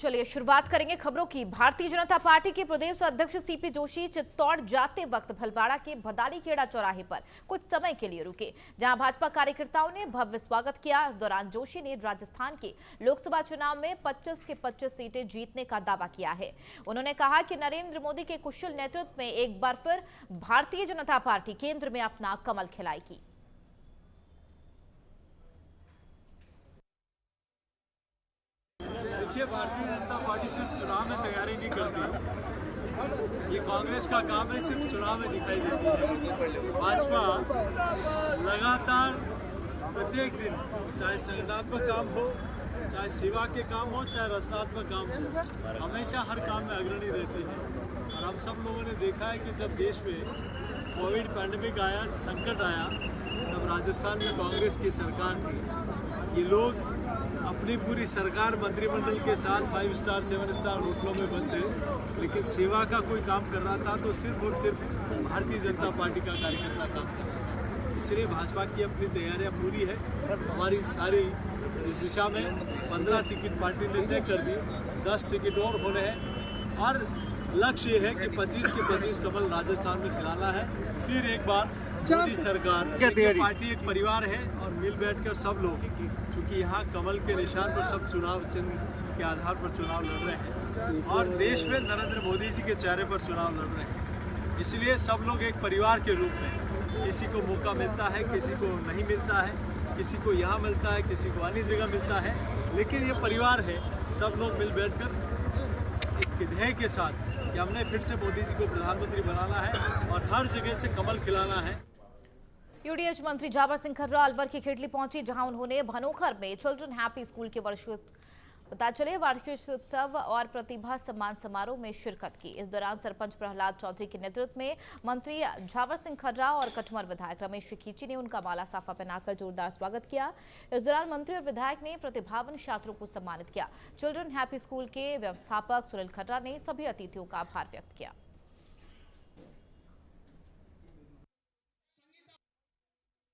चलिए शुरुआत करेंगे खबरों की। भारतीय जनता पार्टी के प्रदेश अध्यक्ष सीपी जोशी चित्तौड़ जाते वक्त भलवाड़ा के भदाली खेड़ा चौराहे पर कुछ समय के लिए रुके, जहां भाजपा कार्यकर्ताओं ने भव्य स्वागत किया। इस दौरान जोशी ने राजस्थान के लोकसभा चुनाव में 25 की 25 सीटें जीतने का दावा किया है। उन्होंने कहा कि नरेंद्र मोदी के कुशल नेतृत्व में एक बार फिर भारतीय जनता पार्टी केंद्र में अपना कमल खिलाएगी। देखिए, भारतीय जनता पार्टी सिर्फ चुनाव में तैयारी नहीं करती, ये कांग्रेस का काम है, सिर्फ चुनाव में दिखाई देती है। भाजपा लगातार प्रत्येक दिन, चाहे संगठनात्मक काम हो, चाहे सेवा के काम हो, चाहे रचनात्मक काम हो, हमेशा हर काम में अग्रणी रहती है। और हम सब लोगों ने देखा है कि जब देश में कोविड पैंडेमिक आया, संकट आया, तब राजस्थान में कांग्रेस की सरकार थी। ये लोग अपनी पूरी सरकार मंत्रिमंडल के साथ 5 स्टार 7 स्टार होटलों में बंद थे, लेकिन सेवा का कोई काम कर रहा था तो सिर्फ और सिर्फ भारतीय जनता पार्टी का कार्यकर्ता काम कर रहा था। इसलिए भाजपा की अपनी तैयारियां पूरी है। हमारी सारी इस दिशा में 15 टिकट पार्टी ने तय कर दी, 10 टिकट और होने हैं और लक्ष्य ये है कि 25 के 25 कमल राजस्थान में खिलाना है। फिर एक बार मोदी सरकार, पार्टी एक परिवार है और मिल बैठकर सब लोग, चूँकि यहाँ कमल के निशान पर सब चुनाव चिन्ह के आधार पर चुनाव लड़ रहे हैं और देश में नरेंद्र मोदी जी के चेहरे पर चुनाव लड़ रहे हैं, इसलिए सब लोग एक परिवार के रूप में, किसी को मौका मिलता है, किसी को नहीं मिलता है, किसी को यहाँ मिलता है, किसी को अन्य जगह मिलता है, लेकिन ये परिवार है। सब लोग मिल बैठकर एक ध्येय के साथ कि हमने फिर से मोदी जी को प्रधानमंत्री बनाना है और हर जगह से कमल खिलाना है। यूडीएच मंत्री जावर सिंह खर्रा अलवर की खेतली पहुंची, जहां उन्होंने भनोखर में चिल्ड्रन हैप्पी स्कूल के वार्षिकोत्सव और प्रतिभा सम्मान समारोह में शिरकत की। इस दौरान सरपंच प्रहलाद चौधरी के नेतृत्व में मंत्री जावर सिंह खर्रा और कटमर विधायक रमेश खींची ने उनका माला साफा पहनाकर जोरदार स्वागत किया। इस दौरान मंत्री और विधायक ने प्रतिभावान छात्रों को सम्मानित किया। चिल्ड्रन हैप्पी स्कूल के व्यवस्थापक सुनील खर्रा ने सभी अतिथियों का आभार व्यक्त किया।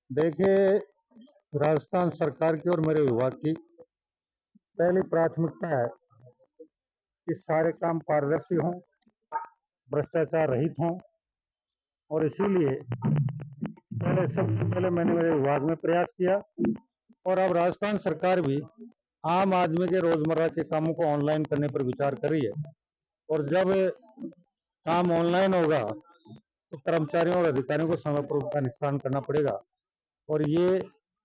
देखिए, राजस्थान सरकार की और मेरे विभाग की पहली प्राथमिकता है कि सारे काम पारदर्शी हों, भ्रष्टाचार रहित हों और इसीलिए सबसे पहले मैंने मेरे विभाग में प्रयास किया और अब राजस्थान सरकार भी आम आदमी के रोजमर्रा के कामों को ऑनलाइन करने पर विचार कर रही है और जब काम ऑनलाइन होगा तो कर्मचारियों और अधिकारियों को समय पर उनका निष्पादन करना पड़ेगा और ये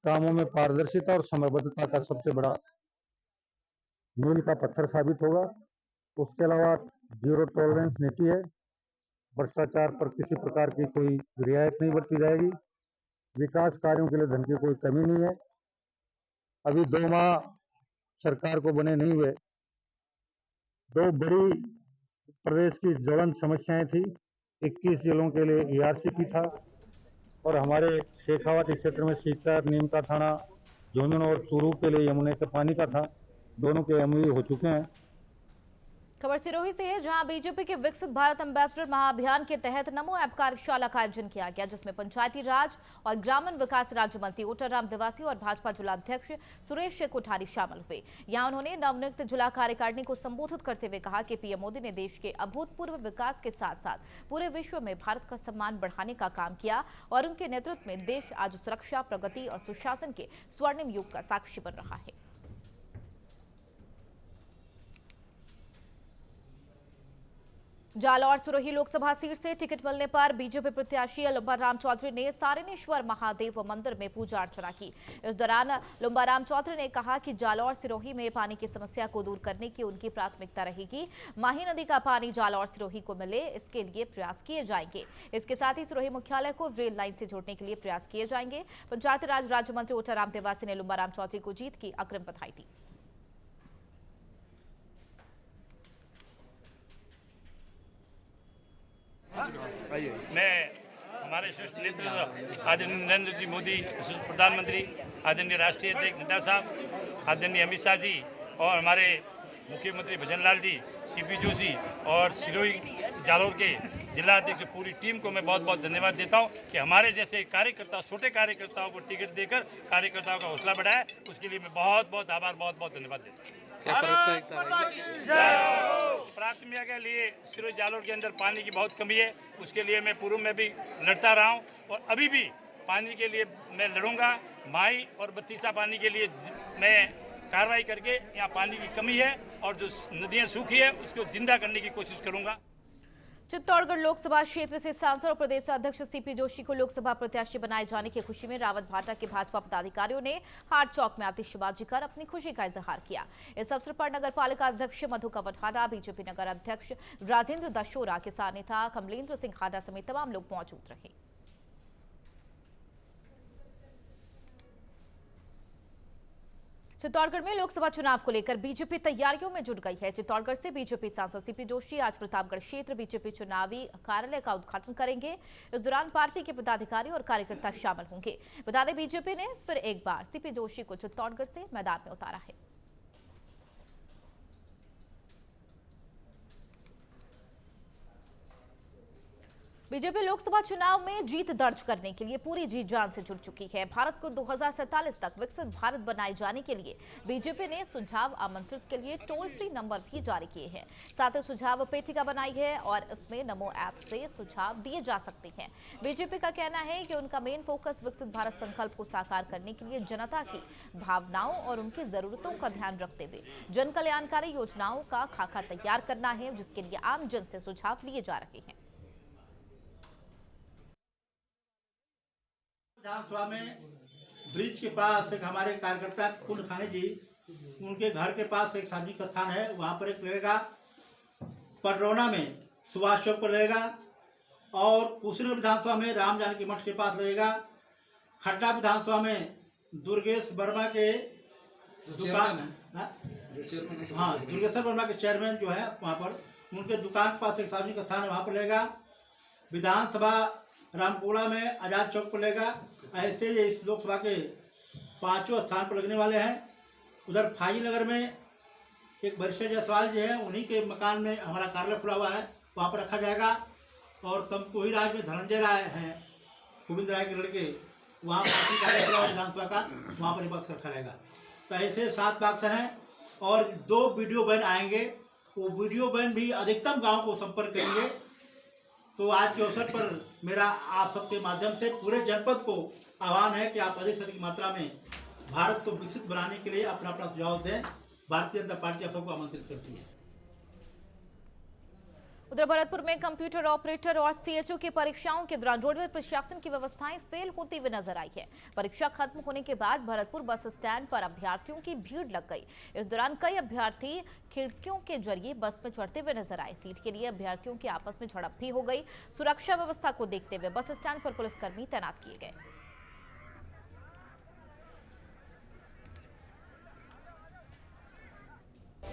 कामों में पारदर्शिता और समयबद्धता का सबसे बड़ा मील का पत्थर साबित होगा। उसके अलावा जीरो टॉलरेंस नीति है, भ्रष्टाचार पर किसी प्रकार की कोई रियायत नहीं बरती जाएगी। विकास कार्यों के लिए धन की कोई कमी नहीं है। अभी 2 माह सरकार को बने नहीं हुए, 2 बड़ी प्रदेश की ज्वलंत समस्याएं थी। 21 जिलों के लिए ERCP था और हमारे शेखावाटी क्षेत्र में सीकर, नीम का थाना, झुंझुनू और चूरू के लिए यमुना के पानी का था। दोनों के MOU हो चुके हैं। खबर सिरोही से है, जहां बीजेपी के विकसित भारत एम्बेसडर महाअभियान के तहत नमो ऐप कार्यशाला का आयोजन किया गया, जिसमें पंचायती राज और ग्रामीण विकास राज्य मंत्री ओटाराम दिवासी और भाजपा जिलाध्यक्ष सुरेश कोठारी शामिल हुए। यहां उन्होंने नवनियुक्त जिला कार्यकारिणी को संबोधित करते हुए कहा कि पीएम मोदी ने देश के अभूतपूर्व विकास के साथ साथ पूरे विश्व में भारत का सम्मान बढ़ाने का काम किया और उनके नेतृत्व में देश आज सुरक्षा, प्रगति और सुशासन के स्वर्णिम युग का साक्षी बन रहा है। जालौर सिरोही लोकसभा सीट से टिकट मिलने पर बीजेपी प्रत्याशी लुम्बाराम चौधरी ने सारिनेश्वर महादेव मंदिर में पूजा अर्चना की। इस दौरान लुम्बाराम चौधरी ने कहा कि जालौर सिरोही में पानी की समस्या को दूर करने की उनकी प्राथमिकता रहेगी। माही नदी का पानी जालौर सिरोही को मिले, इसके लिए प्रयास किए जाएंगे। इसके साथ ही सिरोही मुख्यालय को रेल लाइन से जोड़ने के लिए प्रयास किए जाएंगे। पंचायती राज राज्य मंत्री ओटाराम दिवासी ने लुम्बाराम चौधरी को जीत की अग्रिम बधाई दी। मैं हमारे शीर्ष नेतृत्व आदरणीय नरेंद्र जी मोदी, प्रधानमंत्री आदरणीय राष्ट्रीय अध्यक्ष नड्डा साहब, आदरणीय अमित शाह जी और हमारे मुख्यमंत्री भजन लाल जी, सीपी जोशी और सिरोही जालौर के जिला अध्यक्ष पूरी टीम को मैं बहुत बहुत धन्यवाद देता हूं कि हमारे जैसे कार्यकर्ता, छोटे कार्यकर्ताओं को टिकट देकर कार्यकर्ताओं का हौसला बढ़ाया। उसके लिए मैं बहुत बहुत आभार, बहुत बहुत धन्यवाद देता हूँ। सेमिया के लिए सूरज जालोर के अंदर पानी की बहुत कमी है, उसके लिए मैं पूर्व में भी लड़ता रहा हूँ और अभी भी पानी के लिए मैं लड़ूंगा। माई और बत्तीसा पानी के लिए मैं कार्रवाई करके यहाँ पानी की कमी है और जो नदियाँ सूखी है उसको जिंदा करने की कोशिश करूँगा। चित्तौड़गढ़ लोकसभा क्षेत्र से सांसद और प्रदेश अध्यक्ष सीपी जोशी को लोकसभा प्रत्याशी बनाए जाने की खुशी में रावत भाटा के भाजपा पदाधिकारियों ने हाट चौक में आतिशबाजी कर अपनी खुशी का इजहार किया। इस अवसर पर नगर पालिका अध्यक्ष मधु कवठाडा, बीजेपी नगर अध्यक्ष राजेंद्र दशोरा, किसान नेता कमलेंद्र सिंह हाडा समेत तमाम लोग मौजूद रहे। चित्तौड़गढ़ में लोकसभा चुनाव को लेकर बीजेपी तैयारियों में जुट गई है। चित्तौड़गढ़ से बीजेपी सांसद सीपी जोशी आज प्रतापगढ़ क्षेत्र बीजेपी चुनावी कार्यालय का उद्घाटन करेंगे। इस दौरान पार्टी के पदाधिकारी और कार्यकर्ता शामिल होंगे। बता दें, बीजेपी ने फिर एक बार सीपी जोशी को चित्तौड़गढ़ से मैदान में उतारा है। बीजेपी लोकसभा चुनाव में जीत दर्ज करने के लिए पूरी जी जान से जुट चुकी है। भारत को 2047 तक विकसित भारत बनाए जाने के लिए बीजेपी ने सुझाव आमंत्रित के लिए टोल फ्री नंबर भी जारी किए हैं। साथ ही सुझाव पेटिका बनाई है और इसमें नमो ऐप से सुझाव दिए जा सकते हैं। बीजेपी का कहना है कि उनका मेन फोकस विकसित भारत संकल्प को साकार करने के लिए जनता की भावनाओं और उनकी जरूरतों का ध्यान रखते हुए जन कल्याणकारी योजनाओं का खाका तैयार करना है, जिसके लिए आम जन से सुझाव लिए जा रहे हैं। विधानसभा में ब्रिज के पास एक हमारे कार्यकर्ता कुंड खाने जी, उनके घर के पास एक सार्वजनिक स्थान है, वहाँ पर एक लगेगा। पडरौना में सुभाष चौक पर लगेगा और कुशीनगर विधानसभा में राम जानकी मठ के पास लगेगा। खड्डा विधानसभा में दुर्गेश वर्मा के दुकान, हाँ दुर्गेश्वर वर्मा के चेयरमैन जो है वहाँ पर, उनके दुकान के पास एक सार्वजनिक स्थान है, वहाँ पर लगेगा। विधानसभा रामकोला में आजाद चौक पर लगेगा। ऐसे ही इस लोकसभा के 5वें स्थान पर लगने वाले हैं। उधर फाजिल नगर में एक वरिष्ठ जायसवाल जी है, उन्हीं के मकान में हमारा कार्यालय खुला हुआ है, वहाँ पर रखा जाएगा। और तमकुही राज में धनंजय राय हैं, गोविंद राय के लड़के, वहाँ पार्टी कार्यालय खुला हुआ विधानसभा का, वहाँ पर बक्स रखा रहेगा। तो ऐसे 7 बक्स हैं और 2 वीडियो वैन आएंगे। वो वीडियो वैन भी अधिकतम गाँव को संपर्क करेंगे। तो आज के अवसर पर मेरा आप सबके माध्यम से पूरे जनपद को आह्वान है कि आप अधिक से अधिक मात्रा में भारत को विकसित बनाने के लिए अपना अपना सुझाव दें। भारतीय जनता पार्टी आप सबको आमंत्रित करती है। उधर भरतपुर में कंप्यूटर ऑपरेटर और सीएचओ की परीक्षाओं के दौरान रोडवेज प्रशासन की व्यवस्थाएं फेल होती हुई नजर आई है। परीक्षा खत्म होने के बाद भरतपुर बस स्टैंड पर अभ्यर्थियों की भीड़ लग गई। इस दौरान कई अभ्यर्थी खिड़कियों के जरिए बस में चढ़ते हुए नजर आए। सीट के लिए अभ्यर्थियों की आपस में झड़प भी हो गई। सुरक्षा व्यवस्था को देखते हुए बस स्टैंड पर पुलिसकर्मी तैनात किए गए।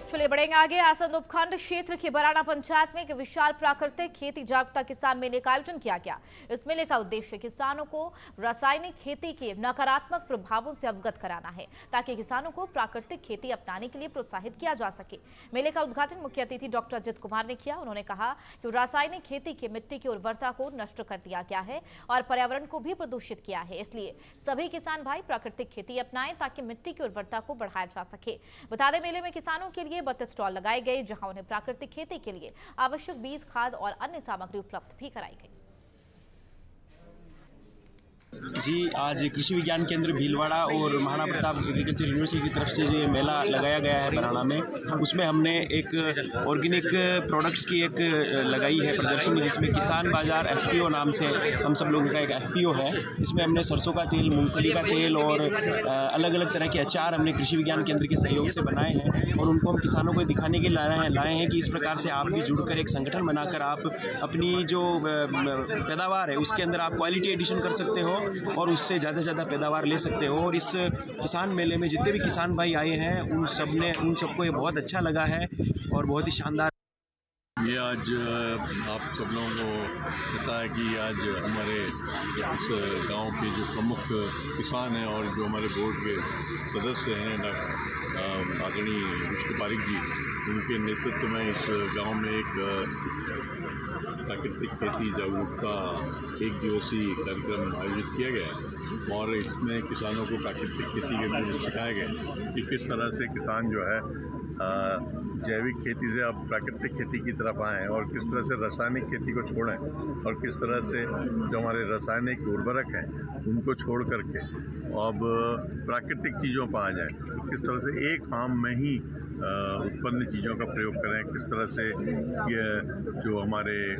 चलिए बढ़ेंगे आगे। आसंद उपखंड क्षेत्र की बराड़ा पंचायत में एक विशाल प्राकृतिक खेती जागरूकता किसान मेले का आयोजन किया गया। इस मेले का उद्देश्य किसानों को रासायनिक खेती के नकारात्मक प्रभावों से अवगत कराना है, ताकि किसानों को प्राकृतिक खेती अपनाने के लिए प्रोत्साहित किया जा सके। मेले का उद्घाटन मुख्य अतिथि डॉक्टर अजित कुमार ने किया। उन्होंने कहा कि रासायनिक खेती के मिट्टी की उर्वरता को नष्ट कर दिया गया है और पर्यावरण को भी प्रदूषित किया है। इसलिए सभी किसान भाई प्राकृतिक खेती अपनाएं ताकि मिट्टी की उर्वरता को बढ़ाया जा सके। बता दें, मेले में किसानों के लिए 32 स्टॉल लगाए गए, जहां उन्हें प्राकृतिक खेती के लिए आवश्यक बीज, खाद और अन्य सामग्री उपलब्ध भी कराई गई। जी, आज कृषि विज्ञान केंद्र भीलवाड़ा और महाराणा प्रताप एग्रीकल्चर यूनिवर्सिटी की तरफ से जो ये मेला लगाया गया है बराड़ा में, उसमें हमने एक ऑर्गेनिक प्रोडक्ट्स की एक लगाई है प्रदर्शनी, जिसमें किसान बाजार एफपीओ नाम से हम सब लोगों का एक एफपीओ है। इसमें हमने सरसों का तेल, मूंगफली का तेल और अलग अलग तरह के अचार हमने कृषि विज्ञान केंद्र के सहयोग से बनाए हैं और उनको हम किसानों को दिखाने के लिए लाए हैं कि इस प्रकार से आप भी जुड़कर एक संगठन बनाकर आप अपनी जो पैदावार है उसके अंदर आप क्वालिटी एडिशन कर सकते हो और उससे ज़्यादा से ज़्यादा पैदावार ले सकते हो। और इस किसान मेले में जितने भी किसान भाई आए हैं उन सबको ये बहुत अच्छा लगा है और बहुत ही शानदार। ये आज आप सब लोगों को पता है कि आज हमारे इस गांव के जो प्रमुख किसान हैं और जो हमारे बोर्ड के सदस्य हैं आदरणीय विष्णु पारिक जी, उनके नेतृत्व में इस गांव में एक प्राकृतिक खेती जागरूकता 1 दिवसीय कार्यक्रम आयोजित किया गया और इसमें किसानों को प्राकृतिक खेती के गुण सिखाए गए कि किस तरह से किसान जो है जैविक खेती से अब प्राकृतिक खेती की तरफ आएँ और किस तरह से रासायनिक खेती को छोड़ें और किस तरह से जो हमारे रासायनिक उर्वरक हैं उनको छोड़ करके अब प्राकृतिक चीज़ों पर आ जाएं, किस तरह से एक फार्म में ही उत्पन्न चीज़ों का प्रयोग करें, किस तरह से ये जो हमारे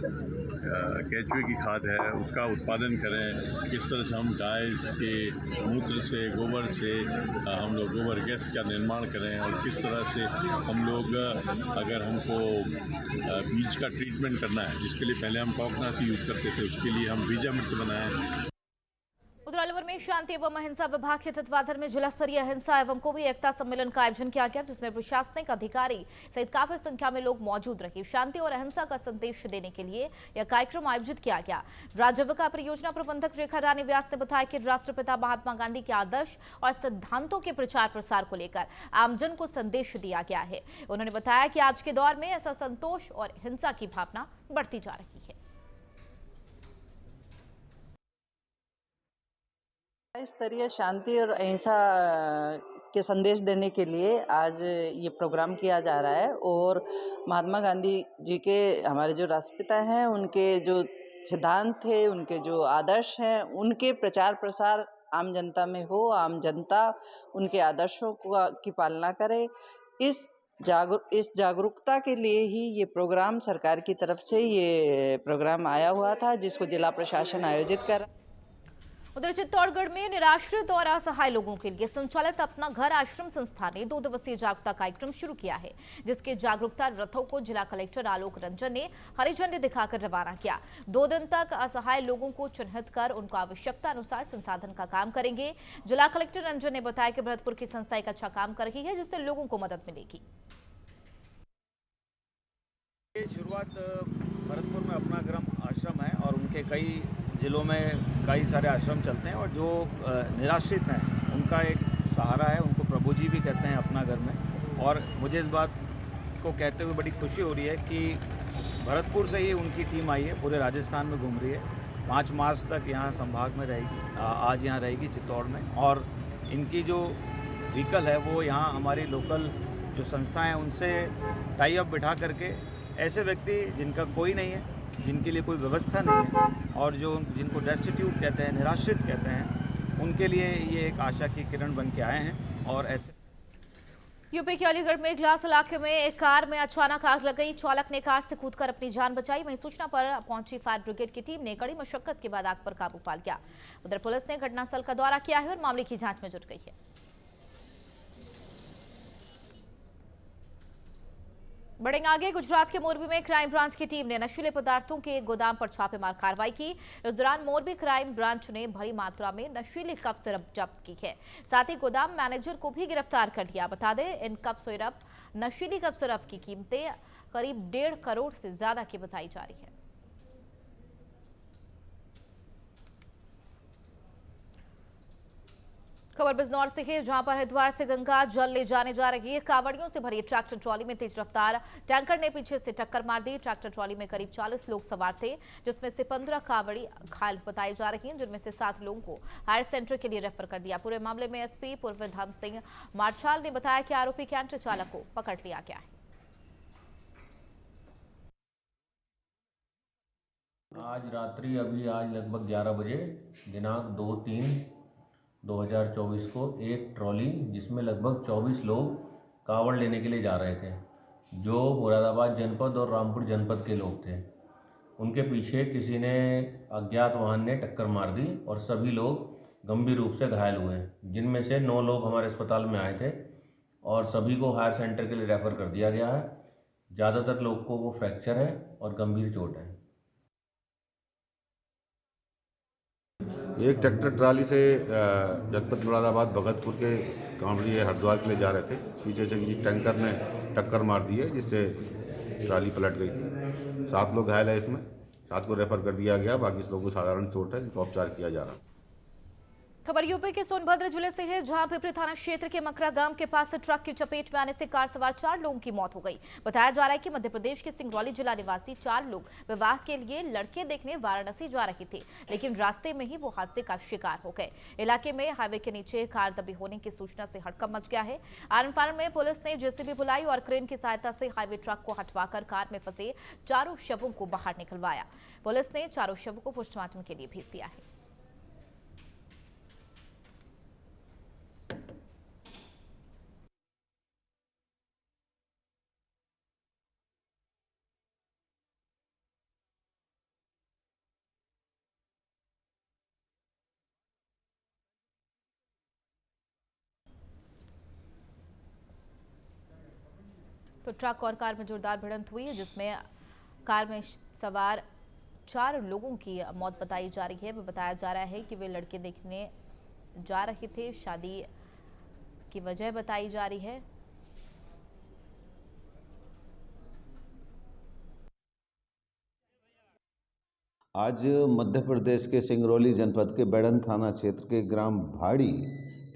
केंचुए की खाद है उसका उत्पादन करें, किस तरह से हम गाय के मूत्र से गोबर से हम लोग गोबर गैस का निर्माण करें और किस तरह से हम लोग अगर हमको बीज का ट्रीटमेंट करना है जिसके लिए पहले हम कॉकनाशी यूज करते थे उसके लिए हम बीजामृत बनाएं। उधर अलवर में शांति एवं अहिंसा विभाग के तत्वाधान में जिला स्तरीय अहिंसा एवं कौमी एकता सम्मेलन का आयोजन किया गया, जिसमें प्रशासनिक अधिकारी सहित काफी संख्या में लोग मौजूद रहे। शांति और अहिंसा का संदेश देने के लिए यह कार्यक्रम आयोजित किया गया। राज्यविका परियोजना प्रबंधक रेखा रानी व्यास ने बताया कि राष्ट्रपिता महात्मा गांधी के आदर्श और सिद्धांतों के प्रचार प्रसार को लेकर आमजन को संदेश दिया गया है। उन्होंने बताया कि आज के दौर में ऐसा संतोष और हिंसा की भावना बढ़ती जा रही है। स्तरीय शांति और अहिंसा के संदेश देने के लिए आज ये प्रोग्राम किया जा रहा है और महात्मा गांधी जी के हमारे जो राष्ट्रपिता हैं उनके जो सिद्धांत थे, उनके जो आदर्श हैं, उनके प्रचार प्रसार आम जनता में हो, आम जनता उनके आदर्शों की पालना करे। इस जागरूकता के लिए ही ये प्रोग्राम सरकार की तरफ से ये प्रोग्राम आया हुआ था, जिसको जिला प्रशासन आयोजित कर। उधर चित्तौड़गढ़ में निराश्रित और असहाय लोगों के लिए संचालित अपना घर आश्रम संस्था ने 2 दिवसीय जागरूकता कार्यक्रम शुरू किया है, जिसके जागरूकता रथों को जिला कलेक्टर आलोक रंजन ने हरी झंडी दिखाकर रवाना किया। 2 दिन तक असहाय लोगों को चिन्हित कर उनको आवश्यकता अनुसार संसाधन का काम करेंगे। जिला कलेक्टर रंजन ने बताया कि भरतपुर की संस्था एक अच्छा काम कर रही है, जिससे लोगों को मदद मिलेगी। शुरुआत भरतपुर में अपना ग्राम आश्रम है और उनके कई जिलों में कई सारे आश्रम चलते हैं और जो निराश्रित हैं उनका एक सहारा है, उनको प्रभु जी भी कहते हैं अपना घर में। और मुझे इस बात को कहते हुए बड़ी खुशी हो रही है कि भरतपुर से ही उनकी टीम आई है, पूरे राजस्थान में घूम रही है। 5 मास तक यहाँ संभाग में रहेगी, आज यहाँ रहेगी चित्तौड़ में। और इनकी जो व्हीकल है वो यहाँ हमारी लोकल जो संस्थाएं हैं उनसे टाई अप बिठा करके ऐसे व्यक्ति जिनका कोई नहीं है, जिनके लिए कोई व्यवस्था नहीं है और जो जिनको डेस्टिट्यूट कहते हैं, निराश्रित कहते हैं, उनके लिए ये एक आशा की किरण बन के आए हैं। और ऐसे यूपी के अलीगढ़ में ग्लास इलाके में एक कार में अचानक आग लग गई। चालक ने कार से कूदकर अपनी जान बचाई। वहीं सूचना पर पहुंची फायर ब्रिगेड की टीम ने कड़ी मशक्कत के बाद आग पर काबू पा लिया। उधर पुलिस ने घटनास्थल का दौरा किया है और मामले की जांच में जुट गई है। बढ़ेंगे आगे। गुजरात के मोरबी में क्राइम ब्रांच की टीम ने नशीले पदार्थों के गोदाम पर छापेमार कार्रवाई की। इस दौरान मोरबी क्राइम ब्रांच ने बड़ी मात्रा में नशीली कफ सिरप जब्त की है। साथ ही गोदाम मैनेजर को भी गिरफ्तार कर लिया। बता दें, इन नशीली कफ सिरप की कीमतें करीब 1.5 करोड़ से ज्यादा की बताई जा रही है। खबर बिजनौर से है, जहां पर हरिद्वार से गंगा जल ले जाने जा रही है कावड़ियों से भरी ट्रैक्टर ट्रॉली में तेज रफ्तार टैंकर ने पीछे से टक्कर मार दी। ट्रैक्टर ट्रॉली में करीब 40 लोग सवार थे, जिसमें से 15 कावड़ी घायल बताई जा रही हैं, जिनमें से 7 लोगों को हायर सेंटर के लिए रेफर कर दिया। पूरे मामले में एसपी पूर्व धाम सिंह मार्छाल ने बताया कि आरोपी कैंटर चालक को पकड़ लिया गया है। आज रात्रि आज लगभग 11 बजे दिनांक 2/3/2024 को एक ट्रॉली जिसमें लगभग 24 लोग कावड़ लेने के लिए जा रहे थे, जो मुरादाबाद जनपद और रामपुर जनपद के लोग थे। उनके पीछे किसी ने अज्ञात वाहन ने टक्कर मार दी और सभी लोग गंभीर रूप से घायल हुए, जिनमें से 9 लोग हमारे अस्पताल में आए थे और सभी को हायर सेंटर के लिए रेफ़र कर दिया गया है। ज़्यादातर लोग को वो फ्रैक्चर है और गंभीर चोट है। एक ट्रैक्टर ट्राली से जनपद मुरादाबाद भगतपुर के कांवड़ी हरिद्वार के लिए जा रहे थे। पीछे से किसी टैंकर ने टक्कर मार दी है, जिससे ट्राली पलट गई थी। 7 लोग घायल है, इसमें 7 को रेफर कर दिया गया, बाकी लोगों को साधारण चोट है, जिसका उपचार किया जा रहा है। खबर यूपी के सोनभद्र जिले से है, जहां पिपरी थाना क्षेत्र के मकरा गांव के पास ट्रक की चपेट में आने से कार सवार 4 लोगों की मौत हो गई। बताया जा रहा है कि मध्य प्रदेश के सिंगरौली जिला निवासी 4 लोग विवाह के लिए लड़के देखने वाराणसी जा रहे थे, लेकिन रास्ते में ही वो हादसे का शिकार हो गए। इलाके में हाईवे के नीचे कार दबी होने की सूचना से हड़कंप मच गया है। आनन फानन में पुलिस ने जेसीबी बुलाई और क्रेन की सहायता से हाईवे ट्रक को हटवाकर कार में फंसे 4 शवों को बाहर निकलवाया। पुलिस ने 4 शवों को पोस्टमार्टम के लिए भेज दिया है। तो ट्रक और कार में जोरदार भिड़ंत हुई है, जिसमें कार में सवार 4 लोगों की मौत बताई जा रही है। बताया जा रहा है कि वे लड़के देखने जा रहे थे, शादी की वजह बताई जा रही है। आज मध्य प्रदेश के सिंगरौली जनपद के बेड़न थाना क्षेत्र के ग्राम भाड़ी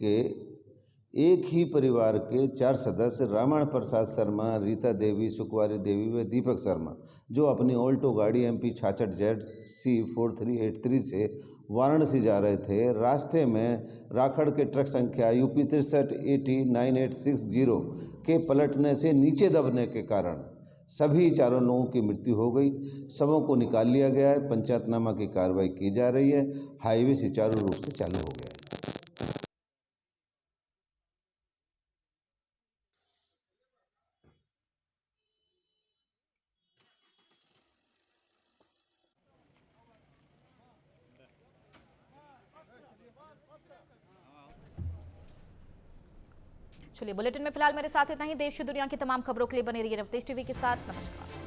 के एक ही परिवार के 4 सदस्य रामायण प्रसाद शर्मा, रीता देवी, सुकुमारी देवी व दीपक शर्मा, जो अपनी ऑल्टो गाड़ी MP 66Z C4383 से वाराणसी जा रहे थे, रास्ते में राखड़ के ट्रक संख्या UP 63809860 के पलटने से नीचे दबने के कारण सभी 4 लोगों की मृत्यु हो गई। शवों को निकाल लिया गया है। पंचायतनामा की कार्रवाई की जा रही है। हाईवे सुचारू रूप से चालू हो गया है। चलिए, बुलेटिन में फिलहाल मेरे साथ इतना ही। देश दुनिया की तमाम खबरों के लिए बने रहिए नवतेज टीवी के साथ। नमस्कार।